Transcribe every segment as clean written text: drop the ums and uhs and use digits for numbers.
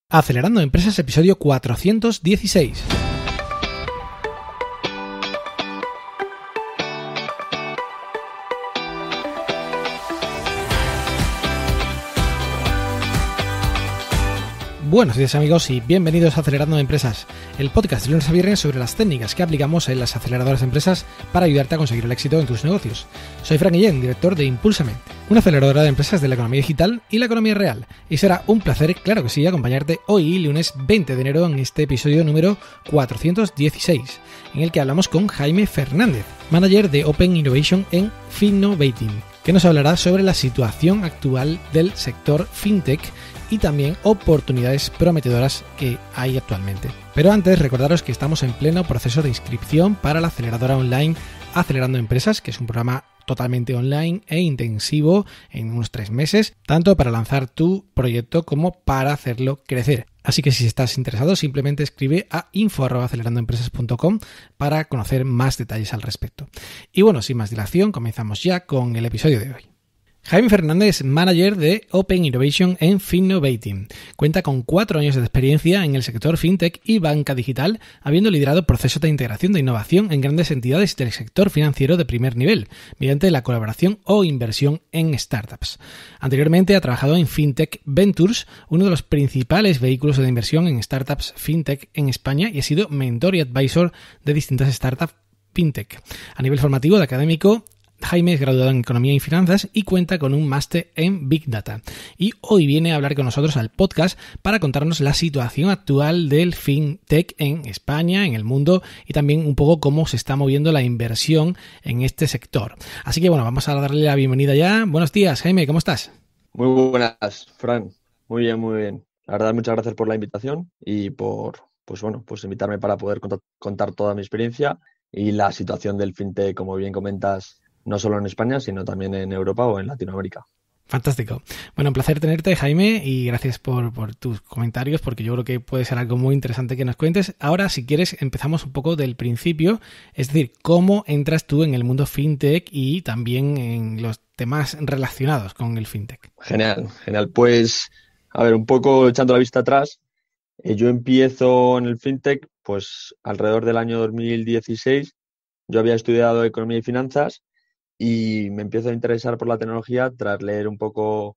Acelerando Empresas, episodio 416. Buenos días amigos y bienvenidos a Acelerando Empresas, el podcast de lunes a viernes sobre las técnicas que aplicamos en las aceleradoras de empresas para ayudarte a conseguir el éxito en tus negocios. Soy Fran Guillén, director de Impúlsame, una aceleradora de empresas de la economía digital y la economía real. Y será un placer, claro que sí, acompañarte hoy, lunes 20 de enero, en este episodio número 416, en el que hablamos con Jaime Fernández, manager de Open Innovation en Finnovating, que nos hablará sobre la situación actual del sector fintech y también oportunidades prometedoras que hay actualmente. Pero antes, recordaros que estamos en pleno proceso de inscripción para la aceleradora online Acelerando Empresas, que es un programa totalmente online e intensivo en unos 3 meses, tanto para lanzar tu proyecto como para hacerlo crecer. Así que si estás interesado, simplemente escribe a info@acelerandoempresas.com para conocer más detalles al respecto. Y bueno, sin más dilación, comenzamos ya con el episodio de hoy. Jaime Fernández es manager de Open Innovation en Finnovating. Cuenta con 4 años de experiencia en el sector fintech y banca digital, habiendo liderado procesos de integración de innovación en grandes entidades del sector financiero de primer nivel, mediante la colaboración o inversión en startups. Anteriormente ha trabajado en Fintech Ventures, uno de los principales vehículos de inversión en startups fintech en España, y ha sido mentor y advisor de distintas startups fintech. A nivel formativo de académico, Jaime es graduado en Economía y Finanzas y cuenta con un máster en Big Data. Y hoy viene a hablar con nosotros al podcast para contarnos la situación actual del FinTech en España, en el mundo, y también un poco cómo se está moviendo la inversión en este sector. Así que bueno, vamos a darle la bienvenida ya. Buenos días, Jaime, ¿cómo estás? Muy buenas, Fran. Muy bien, muy bien. La verdad, muchas gracias por la invitación y por invitarme para poder contar toda mi experiencia y la situación del FinTech, como bien comentas, no solo en España, sino también en Europa o en Latinoamérica. Fantástico. Bueno, un placer tenerte, Jaime, y gracias por tus comentarios, porque yo creo que puede ser algo muy interesante que nos cuentes. Ahora, si quieres, empezamos un poco del principio, es decir, cómo entras tú en el mundo fintech y también en los temas relacionados con el fintech. Genial. Pues, a ver, un poco echando la vista atrás, yo empiezo en el fintech, pues alrededor del año 2016. Yo había estudiado Economía y Finanzas y me empiezo a interesar por la tecnología tras leer un poco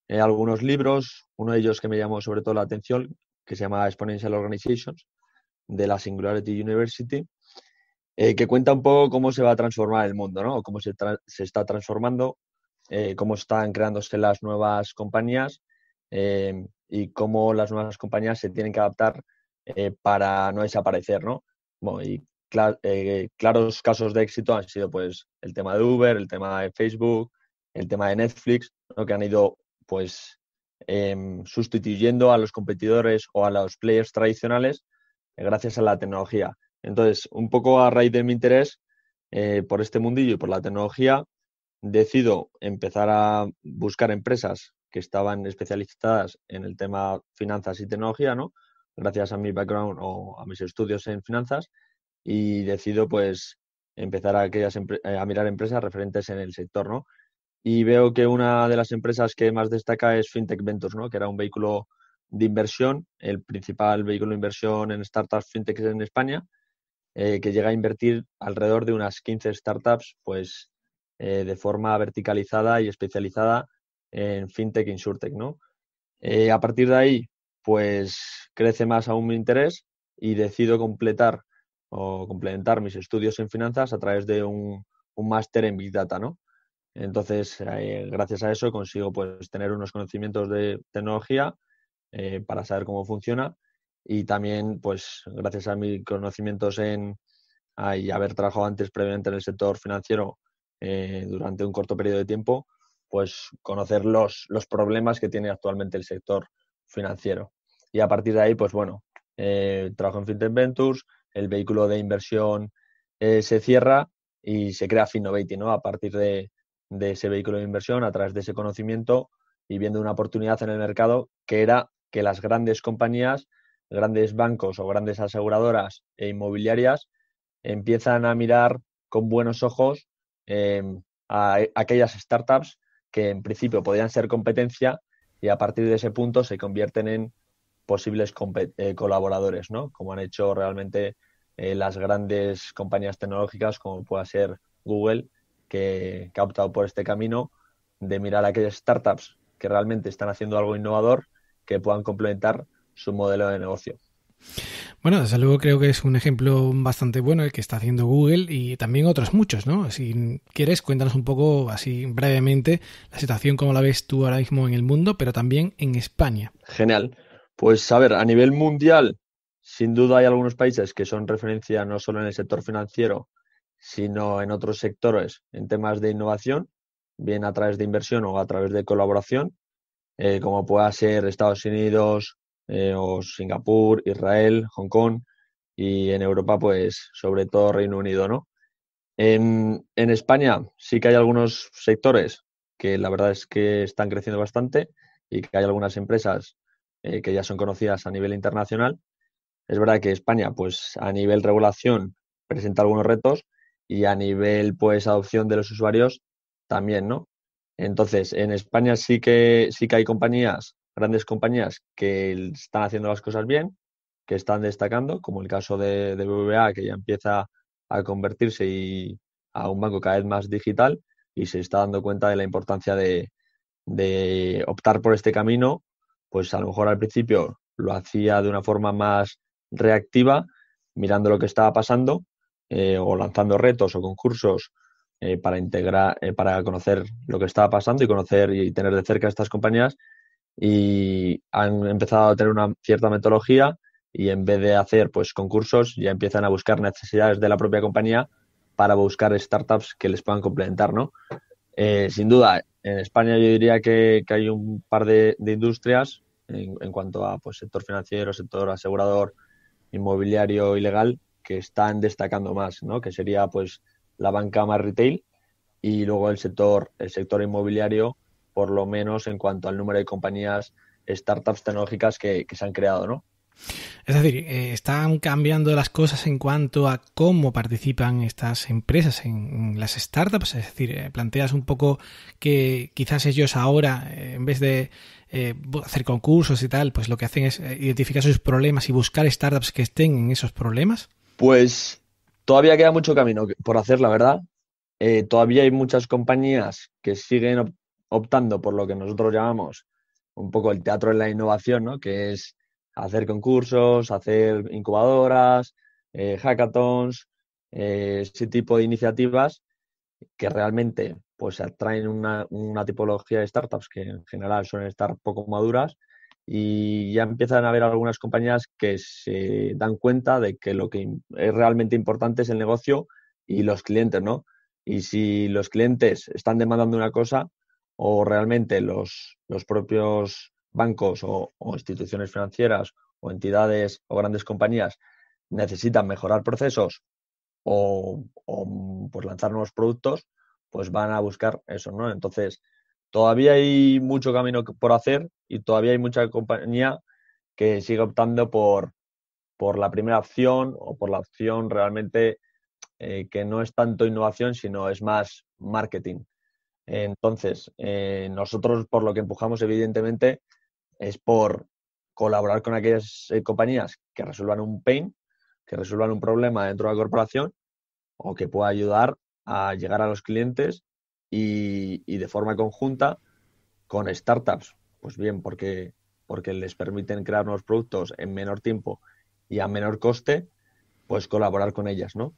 algunos libros, uno de ellos que me llamó sobre todo la atención, que se llama Exponential Organizations, de la Singularity University, que cuenta un poco cómo se va a transformar el mundo, ¿no? Cómo se está transformando, cómo están creándose las nuevas compañías y cómo las nuevas compañías se tienen que adaptar para no desaparecer, ¿no? Bueno, y claros casos de éxito han sido pues el tema de Uber, el tema de Facebook, el tema de Netflix, ¿no? Que han ido pues sustituyendo a los competidores o a los players tradicionales gracias a la tecnología. Entonces, un poco a raíz de mi interés por este mundillo y por la tecnología, decido empezar a buscar empresas que estaban especializadas en el tema finanzas y tecnología, ¿no? Gracias a mi background o a mis estudios en finanzas, y decido pues empezar a mirar empresas referentes en el sector, ¿no? Y veo que una de las empresas que más destaca es Fintech Ventures, ¿no? Que era un vehículo de inversión, el principal vehículo de inversión en startups fintech en España, que llega a invertir alrededor de unas 15 startups, pues de forma verticalizada y especializada en fintech e insurtech, ¿no? A partir de ahí, pues crece más aún mi interés y decido complementar mis estudios en finanzas a través de un máster en Big Data, ¿no? Entonces, gracias a eso consigo pues tener unos conocimientos de tecnología para saber cómo funciona, y también pues gracias a mis conocimientos y haber trabajado antes previamente en el sector financiero durante un corto periodo de tiempo, pues conocer los problemas que tiene actualmente el sector financiero. Y a partir de ahí, pues bueno, trabajo en Fintech Ventures, el vehículo de inversión se cierra y se crea Finnovating, ¿no? A partir de ese vehículo de inversión, a través de ese conocimiento y viendo una oportunidad en el mercado, que era que las grandes compañías, grandes bancos o grandes aseguradoras e inmobiliarias empiezan a mirar con buenos ojos a aquellas startups que en principio podían ser competencia, y a partir de ese punto se convierten en posibles colaboradores, ¿no? Como han hecho realmente las grandes compañías tecnológicas, como pueda ser Google, que ha optado por este camino de mirar a aquellas startups que realmente están haciendo algo innovador que puedan complementar su modelo de negocio. Bueno, desde luego creo que es un ejemplo bastante bueno el que está haciendo Google y también otros muchos, ¿no? Si quieres, cuéntanos un poco, así brevemente, la situación, cómo la ves tú ahora mismo en el mundo, pero también en España. Genial. Pues a ver, a nivel mundial, sin duda hay algunos países que son referencia no solo en el sector financiero, sino en otros sectores en temas de innovación, bien a través de inversión o a través de colaboración, como pueda ser Estados Unidos o Singapur, Israel, Hong Kong y en Europa, pues sobre todo Reino Unido, ¿no? En España sí que hay algunos sectores que la verdad es que están creciendo bastante y que hay algunas empresas que ya son conocidas a nivel internacional. Es verdad que España, pues a nivel regulación presenta algunos retos y a nivel pues adopción de los usuarios también, ¿no? Entonces, en España sí que hay compañías, grandes compañías que están haciendo las cosas bien, que están destacando, como el caso de BBVA, que ya empieza a convertirse a un banco cada vez más digital y se está dando cuenta de la importancia de optar por este camino, pues a lo mejor al principio lo hacía de una forma más reactiva, mirando lo que estaba pasando, o lanzando retos o concursos para integrar, para conocer lo que estaba pasando y conocer y tener de cerca estas compañías. Y han empezado a tener una cierta metodología y en vez de hacer pues concursos, ya empiezan a buscar necesidades de la propia compañía para buscar startups que les puedan complementar, ¿no? Sin duda, en España yo diría que hay un par de industrias en cuanto a pues, sector financiero, sector asegurador, inmobiliario y legal que están destacando más, ¿no? Que sería pues la banca más retail y luego el sector inmobiliario, por lo menos en cuanto al número de compañías, startups tecnológicas que se han creado, ¿no? Es decir, están cambiando las cosas en cuanto a cómo participan estas empresas en las startups. Es decir, planteas un poco que quizás ellos ahora, en vez de hacer concursos y tal, pues lo que hacen es identificar sus problemas y buscar startups que estén en esos problemas. Pues todavía queda mucho camino por hacer, la verdad. Todavía hay muchas compañías que siguen optando por lo que nosotros llamamos un poco el teatro de la innovación, ¿no? Que es hacer concursos, hacer incubadoras, hackathons, ese tipo de iniciativas que realmente pues atraen una tipología de startups que en general suelen estar poco maduras y ya empiezan a haber algunas compañías que se dan cuenta de que lo que es realmente importante es el negocio y los clientes, ¿no? Y si los clientes están demandando una cosa o realmente los propios bancos o instituciones financieras o entidades o grandes compañías necesitan mejorar procesos o pues lanzar nuevos productos, pues van a buscar eso, ¿no? Entonces, todavía hay mucho camino por hacer y todavía hay mucha compañía que sigue optando por la primera opción o por la opción realmente que no es tanto innovación, sino es más marketing. Entonces, nosotros por lo que empujamos, evidentemente, es por colaborar con aquellas compañías que resuelvan un pain, que resuelvan un problema dentro de la corporación o que pueda ayudar a llegar a los clientes y de forma conjunta con startups. Pues bien, porque les permiten crear nuevos productos en menor tiempo y a menor coste, pues colaborar con ellas, ¿no?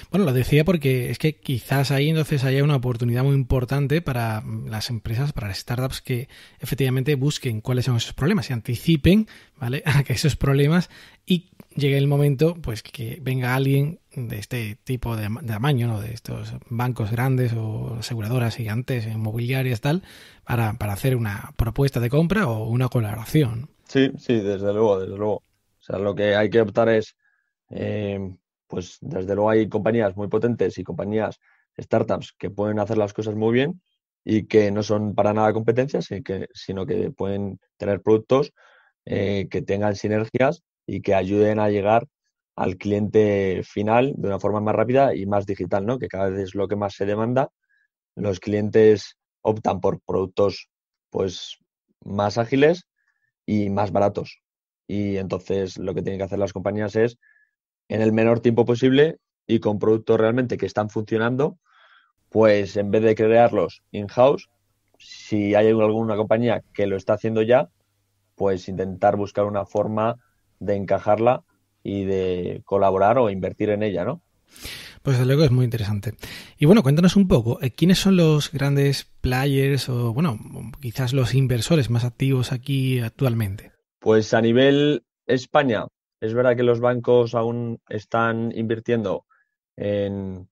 Bueno, lo decía porque es que quizás ahí entonces haya una oportunidad muy importante para las empresas, para las startups que efectivamente busquen cuáles son esos problemas y anticipen, ¿vale? A que esos problemas y llegue el momento, pues que venga alguien de este tipo de tamaño, ¿no? De estos bancos grandes o aseguradoras gigantes, inmobiliarias, tal, para hacer una propuesta de compra o una colaboración. Sí, sí, desde luego, desde luego. O sea, lo que hay que optar es, eh, pues desde luego hay compañías muy potentes y compañías, startups, que pueden hacer las cosas muy bien y que no son para nada competencias, sino que pueden tener productos que tengan sinergias y que ayuden a llegar al cliente final de una forma más rápida y más digital, ¿no? Que cada vez es lo que más se demanda. Los clientes optan por productos, pues, más ágiles y más baratos. y entonces lo que tienen que hacer las compañías es, en el menor tiempo posible y con productos realmente que están funcionando, pues en vez de crearlos in-house, si hay alguna compañía que lo está haciendo ya, pues intentar buscar una forma de encajarla y de colaborar o invertir en ella, ¿no? Pues desde luego es muy interesante. Y bueno, cuéntanos un poco, ¿quiénes son los grandes players o, bueno, quizás los inversores más activos aquí actualmente? Pues a nivel España, es verdad que los bancos aún están invirtiendo en,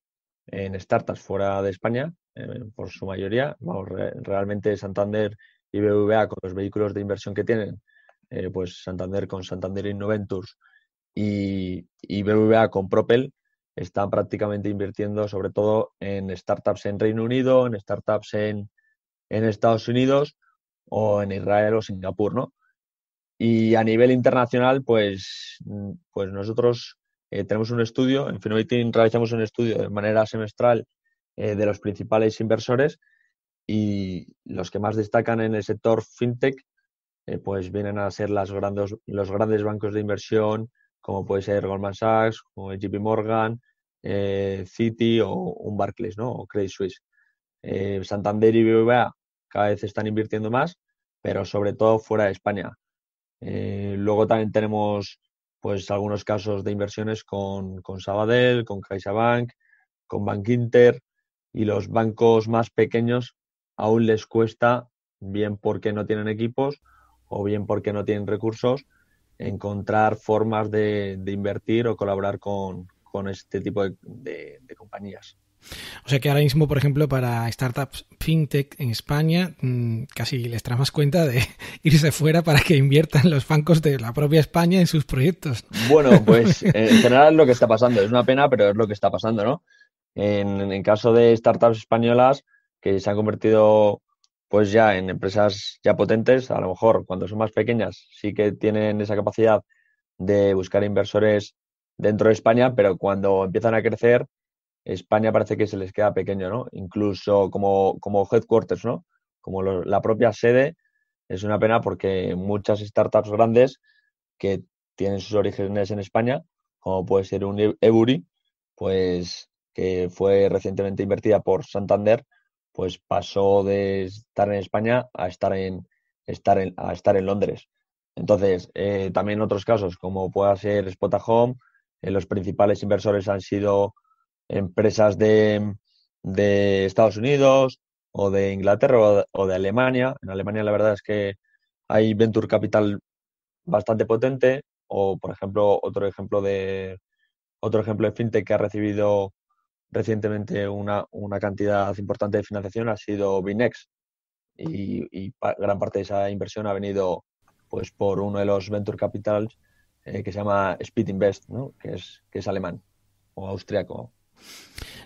en startups fuera de España, por su mayoría. Vamos, realmente Santander y BBVA con los vehículos de inversión que tienen, pues Santander con Santander Innoventures y BBVA con Propel, están prácticamente invirtiendo sobre todo en startups en Reino Unido, en startups en Estados Unidos o en Israel o Singapur, ¿no? Y a nivel internacional, pues nosotros tenemos un estudio, en Finovate realizamos un estudio de manera semestral de los principales inversores y los que más destacan en el sector fintech, pues vienen a ser los grandes bancos de inversión, como puede ser Goldman Sachs, o JP Morgan, Citi o un Barclays, ¿no? O Credit Suisse. Santander y BBVA cada vez están invirtiendo más, pero sobre todo fuera de España. Luego también tenemos pues algunos casos de inversiones con Sabadell, con CaixaBank, con Bankinter y los bancos más pequeños aún les cuesta, bien porque no tienen equipos o bien porque no tienen recursos, encontrar formas de invertir o colaborar con este tipo de compañías. O sea que ahora mismo, por ejemplo, para startups fintech en España, casi les trae más cuenta de irse fuera para que inviertan los bancos de la propia España en sus proyectos. Bueno, pues en general es lo que está pasando. Es una pena, pero es lo que está pasando, ¿no? En caso de startups españolas que se han convertido pues ya en empresas ya potentes, a lo mejor cuando son más pequeñas sí que tienen esa capacidad de buscar inversores dentro de España, pero cuando empiezan a crecer, España parece que se les queda pequeño, ¿no? Incluso como headquarters, ¿no? Como la propia sede, es una pena porque muchas startups grandes que tienen sus orígenes en España, como puede ser un Ebury, pues que fue recientemente invertida por Santander, pues pasó de estar en España a estar en Londres. Entonces, también otros casos, como pueda ser Spotahome, los principales inversores han sido empresas de Estados Unidos o de Inglaterra o de Alemania. En Alemania la verdad es que hay venture capital bastante potente o, por ejemplo, otro ejemplo de fintech que ha recibido recientemente una cantidad importante de financiación ha sido Binex y gran parte de esa inversión ha venido pues por uno de los venture capitals que se llama Speed Invest, ¿no? Que es alemán o austriaco.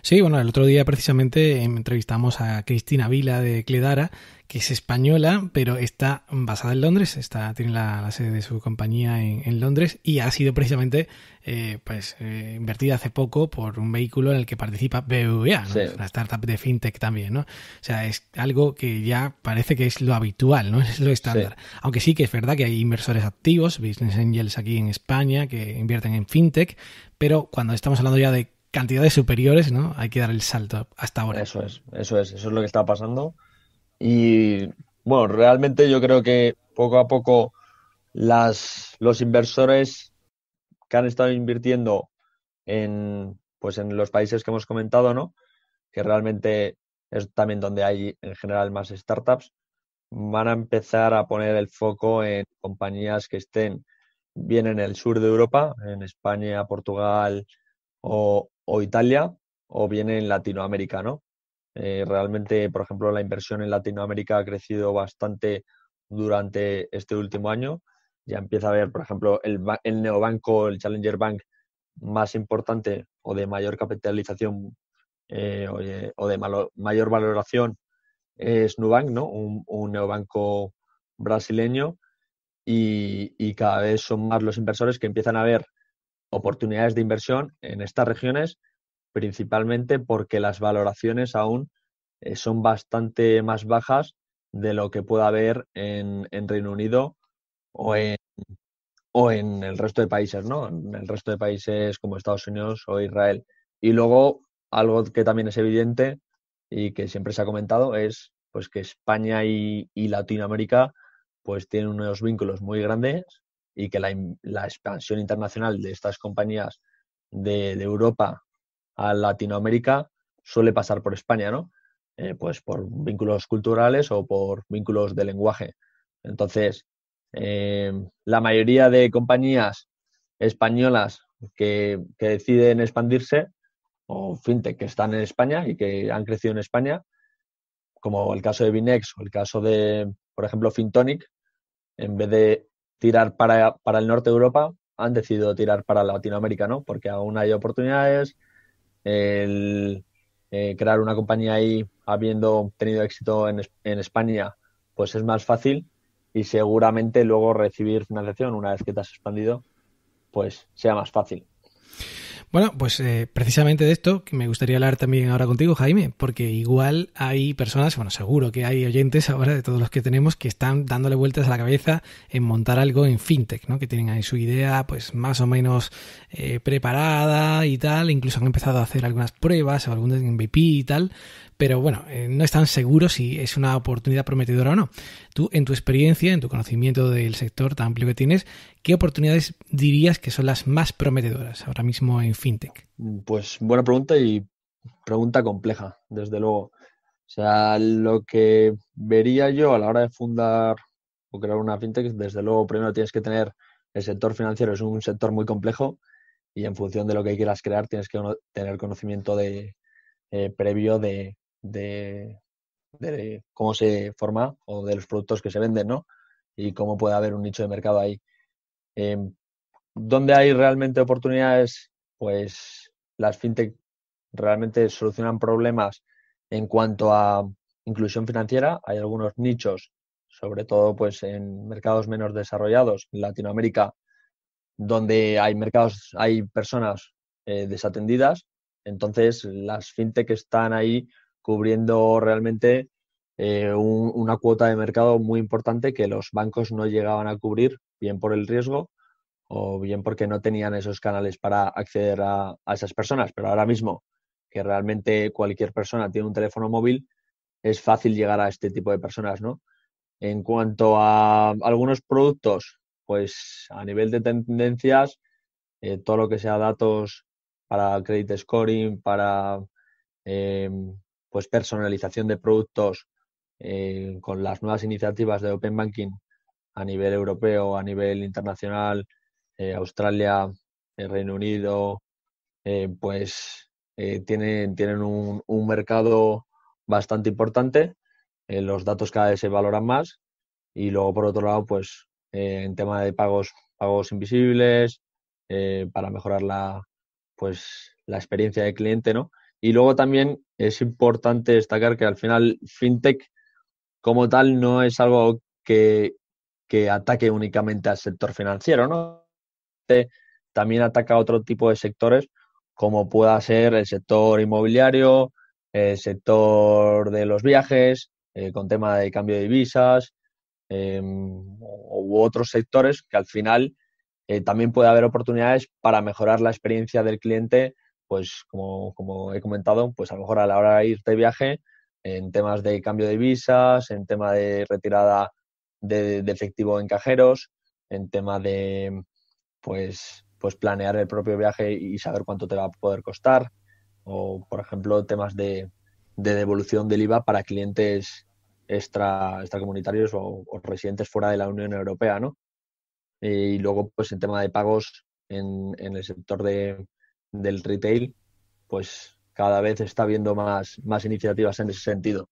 Sí, bueno, el otro día precisamente entrevistamos a Cristina Vila de Cledara, que es española, pero está basada en Londres, tiene la sede de su compañía en Londres y ha sido precisamente invertida hace poco por un vehículo en el que participa BBVA, ¿no? Sí, Es una startup de fintech también, ¿no? O sea, es algo que ya parece que es lo habitual, ¿no? Es lo estándar. sí. Aunque sí que es verdad que hay inversores activos, business angels aquí en España, que invierten en fintech, pero cuando estamos hablando ya de cantidades superiores, ¿no? Hay que dar el salto hasta ahora. Eso es lo que está pasando. Y bueno, realmente yo creo que poco a poco los inversores que han estado invirtiendo pues en los países que hemos comentado, ¿no? Que realmente es también donde hay en general más startups, van a empezar a poner el foco en compañías que estén bien en el sur de Europa, en España, Portugal o Italia, o bien en Latinoamérica, ¿no? Realmente, por ejemplo, la inversión en Latinoamérica ha crecido bastante durante este último año. Ya empieza a haber, por ejemplo, el neobanco, el Challenger Bank más importante o de mayor capitalización o de mayor valoración es Nubank, ¿no? Un neobanco brasileño y cada vez son más los inversores que empiezan a ver oportunidades de inversión en estas regiones, principalmente porque las valoraciones aún son bastante más bajas de lo que pueda haber en Reino Unido o o en el resto de países, ¿no? En el resto de países como Estados Unidos o Israel. Y luego, algo que también es evidente y que siempre se ha comentado es pues que España y Latinoamérica pues tienen unos vínculos muy grandes y que la expansión internacional de estas compañías de Europa a Latinoamérica suele pasar por España, ¿no? Pues por vínculos culturales o por vínculos de lenguaje. Entonces, la mayoría de compañías españolas que deciden expandirse o fintech que están en España y que han crecido en España, como el caso de Binex o el caso de, por ejemplo, Fintonic, en vez de tirar para el norte de Europa, han decidido tirar para Latinoamérica, ¿no? Porque aún hay oportunidades, el crear una compañía ahí habiendo tenido éxito en España, pues es más fácil y seguramente luego recibir financiación una vez que te has expandido, pues sea más fácil. Bueno, pues precisamente de esto que me gustaría hablar también ahora contigo, Jaime, porque igual hay personas, bueno, seguro que hay oyentes ahora de todos los que tenemos que están dándole vueltas a la cabeza en montar algo en fintech, ¿no? Que tienen ahí su idea, pues más o menos preparada y tal, incluso han empezado a hacer algunas pruebas o algún MVP y tal, pero bueno, no están seguros si es una oportunidad prometedora o no. Tú, en tu experiencia, en tu conocimiento del sector tan amplio que tienes, ¿qué oportunidades dirías que son las más prometedoras ahora mismo en fintech? Pues buena pregunta y pregunta compleja, desde luego. O sea, lo que vería yo a la hora de fundar o crear una fintech, desde luego primero tienes que tener el sector financiero, es un sector muy complejo y en función de lo que quieras crear tienes que tener conocimiento previo de cómo se forma o de los productos que se venden, ¿no? Y cómo puede haber un nicho de mercado ahí. Eh, ¿Dónde hay realmente oportunidades? Pues las fintech realmente solucionan problemas en cuanto a inclusión financiera. Hay algunos nichos, sobre todo pues en mercados menos desarrollados, en Latinoamérica, donde hay personas desatendidas. Entonces, las fintech están ahí cubriendo realmente una cuota de mercado muy importante que los bancos no llegaban a cubrir, bien por el riesgo o bien porque no tenían esos canales para acceder a esas personas. Pero ahora mismo, que realmente cualquier persona tiene un teléfono móvil, es fácil llegar a este tipo de personas, ¿no? En cuanto a algunos productos, pues a nivel de tendencias, todo lo que sea datos para credit scoring, para eh, pues personalización de productos con las nuevas iniciativas de Open Banking a nivel europeo, a nivel internacional, Australia, Reino Unido, tienen un mercado bastante importante. Los datos cada vez se valoran más y luego por otro lado, pues en tema de pagos invisibles, para mejorar la experiencia del cliente, ¿no? Y luego también es importante destacar que al final FinTech como tal no es algo que ataque únicamente al sector financiero, ¿no? También ataca a otro tipo de sectores, como pueda ser el sector inmobiliario, el sector de los viajes, con tema de cambio de divisas, u otros sectores que al final también puede haber oportunidades para mejorar la experiencia del cliente, pues como he comentado, pues a lo mejor a la hora de ir de viaje, en temas de cambio de divisas, en tema de retirada de efectivo en cajeros, en tema de pues planear el propio viaje y saber cuánto te va a poder costar, o por ejemplo temas de devolución del IVA para clientes extracomunitarios o residentes fuera de la Unión Europea, ¿no? Y luego, pues en tema de pagos en el sector del retail, pues cada vez está habiendo más iniciativas en ese sentido.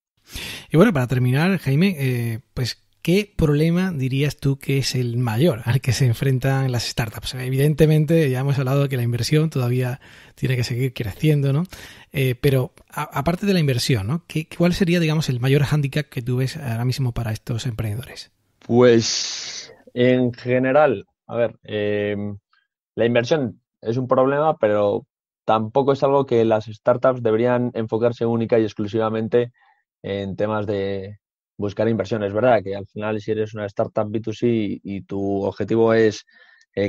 Y bueno, para terminar, Jaime, pues ¿qué problema dirías tú que es el mayor al que se enfrentan las startups? Evidentemente, ya hemos hablado de que la inversión todavía tiene que seguir creciendo, ¿no? Pero aparte de la inversión, ¿no? ¿Cuál sería, digamos, el mayor hándicap que tú ves ahora mismo para estos emprendedores? Pues en general, a ver, la inversión es un problema, pero tampoco es algo que las startups deberían enfocarse única y exclusivamente en temas de buscar inversión. Es verdad que al final si eres una startup B2C y tu objetivo es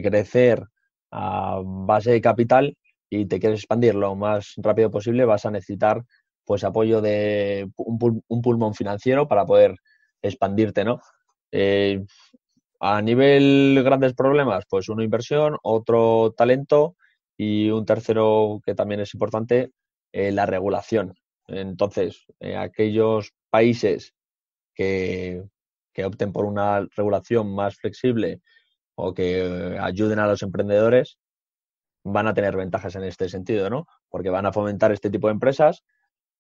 crecer a base de capital y te quieres expandir lo más rápido posible, vas a necesitar pues apoyo de un pulmón financiero para poder expandirte, ¿no? A nivel grandes problemas, pues una inversión, otro talento y un tercero que también es importante, la regulación. Entonces, aquellos países que opten por una regulación más flexible o que ayuden a los emprendedores van a tener ventajas en este sentido, ¿no? Porque van a fomentar este tipo de empresas,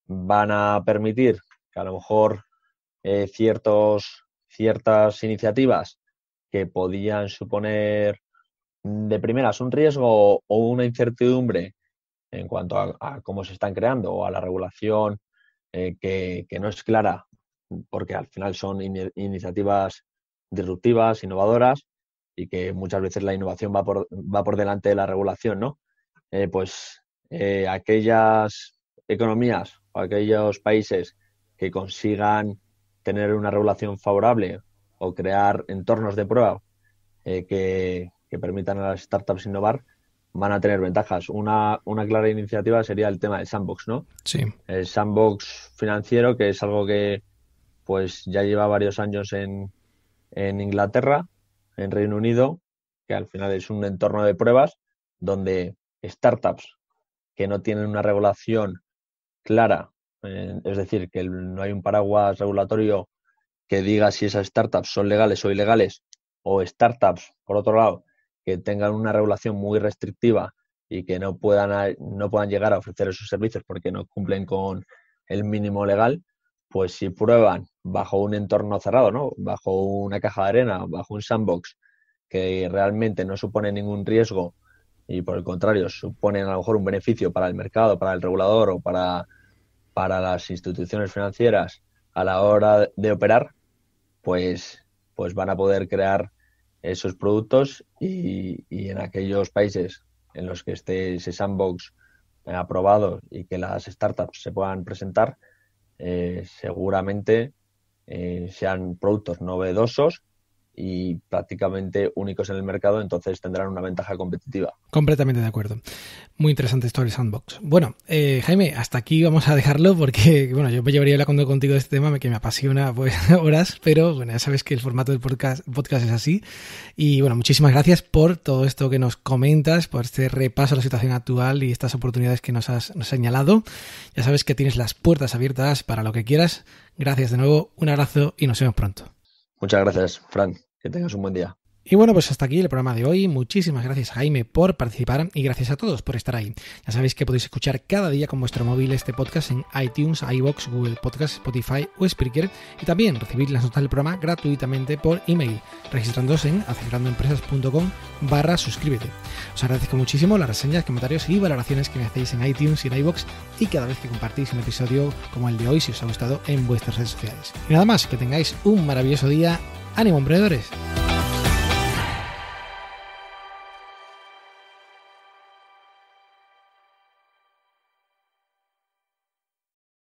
van a permitir que a lo mejor ciertas iniciativas que podían suponer de primeras un riesgo o una incertidumbre en cuanto a cómo se están creando o a la regulación que no es clara, porque al final son iniciativas disruptivas, innovadoras, y que muchas veces la innovación va por delante de la regulación, ¿no? Aquellas economías o aquellos países que consigan tener una regulación favorable o crear entornos de prueba que permitan a las startups innovar, van a tener ventajas. Una clara iniciativa sería el tema del sandbox, ¿no? Sí. El sandbox financiero, que es algo que pues ya lleva varios años en Inglaterra, en Reino Unido, que al final es un entorno de pruebas donde startups que no tienen una regulación clara, es decir, que no hay un paraguas regulatorio que diga si esas startups son legales o ilegales, o startups, por otro lado, que tengan una regulación muy restrictiva y que no puedan llegar a ofrecer esos servicios porque no cumplen con el mínimo legal, pues si prueban bajo un entorno cerrado, ¿no? Bajo una caja de arena, bajo un sandbox, que realmente no supone ningún riesgo y por el contrario suponen a lo mejor un beneficio para el mercado, para el regulador o para las instituciones financieras a la hora de operar, pues van a poder crear esos productos y en aquellos países en los que esté ese sandbox aprobado y que las startups se puedan presentar, seguramente sean productos novedosos y prácticamente únicos en el mercado, entonces tendrán una ventaja competitiva. Completamente de acuerdo. Muy interesante esto del sandbox. Bueno, Jaime, hasta aquí vamos a dejarlo porque, bueno, yo me llevaría hablando contigo de este tema que me apasiona pues horas, pero bueno, ya sabes que el formato del podcast es así. Y bueno, muchísimas gracias por todo esto que nos comentas, por este repaso a la situación actual y estas oportunidades que nos has señalado. Ya sabes que tienes las puertas abiertas para lo que quieras. Gracias de nuevo, un abrazo y nos vemos pronto. Muchas gracias, Fran. Que tengas un buen día. Y bueno, pues hasta aquí el programa de hoy. Muchísimas gracias, Jaime, por participar y gracias a todos por estar ahí. Ya sabéis que podéis escuchar cada día con vuestro móvil este podcast en iTunes, iVoox, Google Podcast, Spotify o Spreaker y también recibir las notas del programa gratuitamente por email, registrándoos en acelerandoempresas.com/suscríbete. Os agradezco muchísimo las reseñas, comentarios y valoraciones que me hacéis en iTunes y en iVoox y cada vez que compartís un episodio como el de hoy si os ha gustado en vuestras redes sociales. Y nada más, que tengáis un maravilloso día. ¡Ánimo, emprendedores!